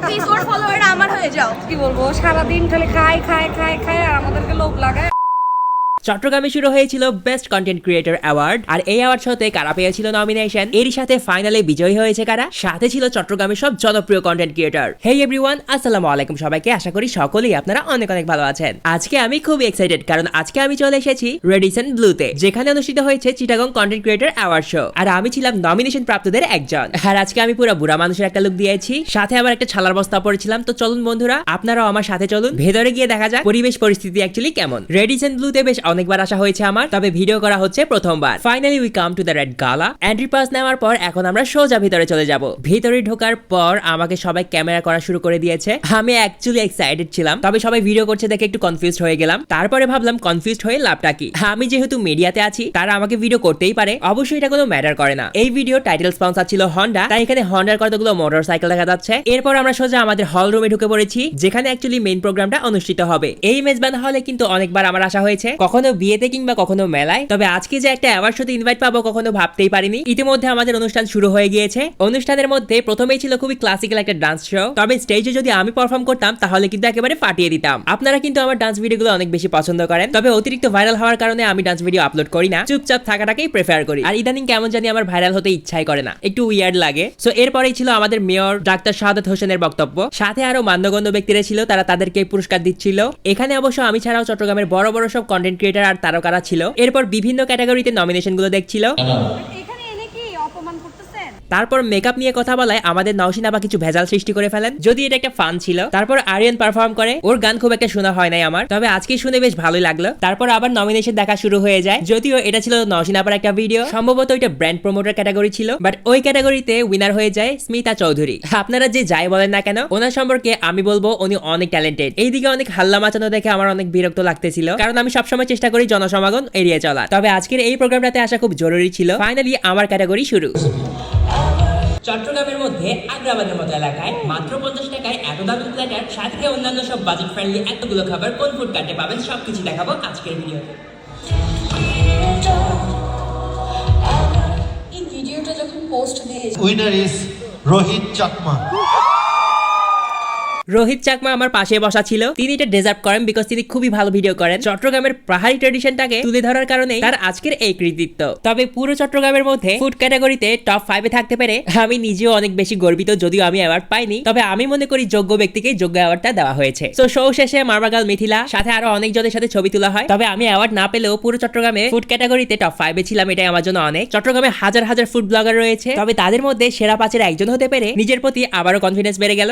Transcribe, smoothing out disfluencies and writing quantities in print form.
Please ওর ফলোয়াররা আমার হয়ে যাও। কি বলবো, সারাদিন খালি খায় খায় খায় খায় আর আমাদেরকে লোভ লাগায়। চট্টগ্রামে শুরু হয়েছিল বেস্ট কন্টেন্ট ক্রিয়েটর অ্যাওয়ার্ড, আর এই অ্যাওয়ার্ড শোতে কারা পেয়েছিল নমিনেশন, এরই সাথে ফাইনালে বিজয়ী হয়েছে কারা, সাথে ছিল চট্টগ্রামের সব জনপ্রিয় কন্টেন্ট ক্রিয়েটর। হেই এভরিওয়ান, আসসালামু আলাইকুম সবাইকে, আশা করি সকলেই আপনারা অনেক অনেক ভালো আছেন। আজকে আমি খুব এক্সাইটেড, কারণ আজকে আমি চলে এসেছি রেডিসন ব্লুতে, যেখানে অনুষ্ঠিত হয়েছে Chittagong content creator award show, আর আমি ছিলাম নমিনেশন প্রাপ্তদের একজন। আর আজকে আমি পুরো বুড়া মানুষের একটা লুক দিয়েছি, সাথে আবার একটা ছালার বস্তা পরেছিলাম। তো চলুন বন্ধুরা, আপনারাও আমার সাথে চলুন, ভেতরে গিয়ে দেখা যাক পরিবেশ পরিস্থিতি অ্যাকচুয়ালি কেমন। রেডিসন ব্লুতে বেশ অনেকবার আসা হয়েছে আমার, তবে ভিডিও করা হচ্ছে প্রথমবার। Finally we come to the red gala. Entry pass নেওয়ার পর এখন আমরা সোজা ভিতরে চলে যাব। ভিতরে ঢোকার পর আমাকে সবাই ক্যামেরা করা শুরু করে দিয়েছে। আমি অ্যাকচুয়ালি এক্সাইটেড ছিলাম, তবে সবাই ভিডিও করছে দেখে একটু কনফিউজড হয়ে গেলাম। তারপরে ভাবলাম কনফিউজড হয়ে লাভটা কি, আমি যেহেতু মিডিয়াতে আছি তারা আমাকে ভিডিও করতেই পারে, অবশ্যই এটা কোনো ম্যাটার করে না। এই ভিডিও টাইটেল স্পন্সর ছিল হন্ডা, তাই এখানে হন্ডার কতগুলো মোটরসাইকেল দেখা যাচ্ছে। এরপর আমরা সোজা আমাদের হল রুমে ঢুকে পড়েছি, যেখানে অ্যাকচুয়ালি মেইন প্রোগ্রামটা অনুষ্ঠিত হবে। এই মেজবান হলে কিন্তু অনেকবার আমার আসা হয়েছে, কখনো বিয়েতে কিংবা কখনো মেলায়, তবে আজকে যে একটা অ্যাওয়ার্ড শোতে ইনভাইট পাবো কখনো ভাবতেই পারিনি। ইতিমধ্যে আমাদের অনুষ্ঠান শুরু হয়ে গিয়েছে। অনুষ্ঠানের মধ্যে প্রথমেই ছিল খুবই ক্লাসিক্যাল একটা ডান্স শো, তবে স্টেজে যদি আমি পারফর্ম করতাম তাহলে কিন্তু একেবারে ফাটিয়ে দিতাম। আপনারা কিন্তু আমার ডান্স ভিডিওগুলো অনেক বেশি পছন্দ করেন, তবে অতিরিক্ত ভাইরাল হওয়ার কারণে আমি ডান্স ভিডিও আপলোড করি না, চুপচাপ থাকাটাকেই প্রেফার করি। আর ইদানিং কেমন জানি আমার ভাইরাল হতে ইচ্ছাই করে না, একটু উইয়ার্ড লাগে। সো এরপরেই ছিল আমাদের মেয়র ডাক্তার শাহাদাত হোসেনের বক্তব্য, সাথে আরো মান্যগণ্য ব্যক্তিরা ছিল, তারা তাদেরকে পুরস্কার দিচ্ছিল। এখানে অবশ্য আমি ছাড়াও চট্টগ্রামের বড় বড় সব কন্টেন্ট ক্রিয়েটর আর তারকারা ছিল। এরপর বিভিন্ন ক্যাটাগরিতে নমিনেশন গুলো দেখছিল। এখানে এনে কি অপমান করতেছেন? তারপর মেকআপ নিয়ে কথা বলায় আমাদের নওশিন আবা কিছু ভেজাল সৃষ্টি করে ফেলেন, যদি এটা একটা ফান ছিল। তারপর আরিয়ান পারফর্ম করে, ওর গান খুব একটা শোনা হয় নাই আমার, তবে আজকে শুনে বেশ ভালোই লাগলো। তারপর আবার নমিনেশন দেখা শুরু হয়ে যায়, যদিও এটা ছিল নওশিন আবার একটা ভিডিও, সম্ভবত এটা ব্র্যান্ড প্রমোটার ক্যাটাগরি ছিল, বাট ওই ক্যাটাগরিতে উইনার হয়ে যায় স্মিতা চৌধুরী। আপনারা যে যাই বলেন না কেন, ওনার সম্পর্কে আমি বলবো উনি অনেক ট্যালেন্টেড। এইদিকে অনেক হাল্লা মাচানো দেখে আমার অনেক বিরক্ত লাগতেছিল, কারণ আমি সবসময় চেষ্টা করি জনসমাগম এড়িয়ে চলা, তবে আজকের এই প্রোগ্রামটাতে আসা খুব জরুরি ছিল। ফাইনালি আমার ক্যাটাগরি শুরু। চট্টগ্রামের মধ্যে আগ্রাবাদের মতো এলাকায় মাত্র 50 টাকায় এত দামি প্ল্যাটার, সাথে অন্যান্য সব বাজেট ফ্রেন্ডলি এতগুলো খাবার কোন ফুড কার্টে পাবেন সবকিছু দেখাবো আজকের ভিডিওতে। এই ভিডিওটা যখন পোস্ট দিয়েছি, উইনার ইজ রোহিত চাকমা। রোহিত চাকমা আমার পাশে বসা ছিল, তিনি এটা ডিজার্ভ করেন বিকজ তিনি খুবই ভালো ভিডিও করেন। চট্টগ্রামের পাহাড়ি ট্র্যাডিশনটাকে তুলে ধরার কারণে তার আজকের এই কৃতিত্ব। তবে পুরো চট্টগ্রামের মধ্যে ফুড ক্যাটাগরিতে টপ 5-এ থাকতে পেরে আমি নিজেও অনেক বেশি গর্বিত, যদিও আমি অ্যাওয়ার্ড পাইনি, তবে আমি মনে করি যোগ্য ব্যক্তিকে যোগ্য অ্যাওয়ার্ডটা দেওয়া হয়েছে। তো শো শেষে মারবাগাল মিথিলা সাথে আরো অনেকজনের সাথে ছবি তোলা হয়, তবে আমি অ্যাওয়ার্ড না পেলেও পুরো চট্টগ্রামে ফুড ক্যাটাগরিতে টপ 5-এ ছিলাম, এটাই আমার জন্য অনেক। চট্টগ্রামে হাজার হাজার ফুড ব্লগার রয়েছে, তবে তাদের মধ্যে সেরা 5-এর একজন হতে পেরে নিজের প্রতি আবারও কনফিডেন্স বেড়ে গেল।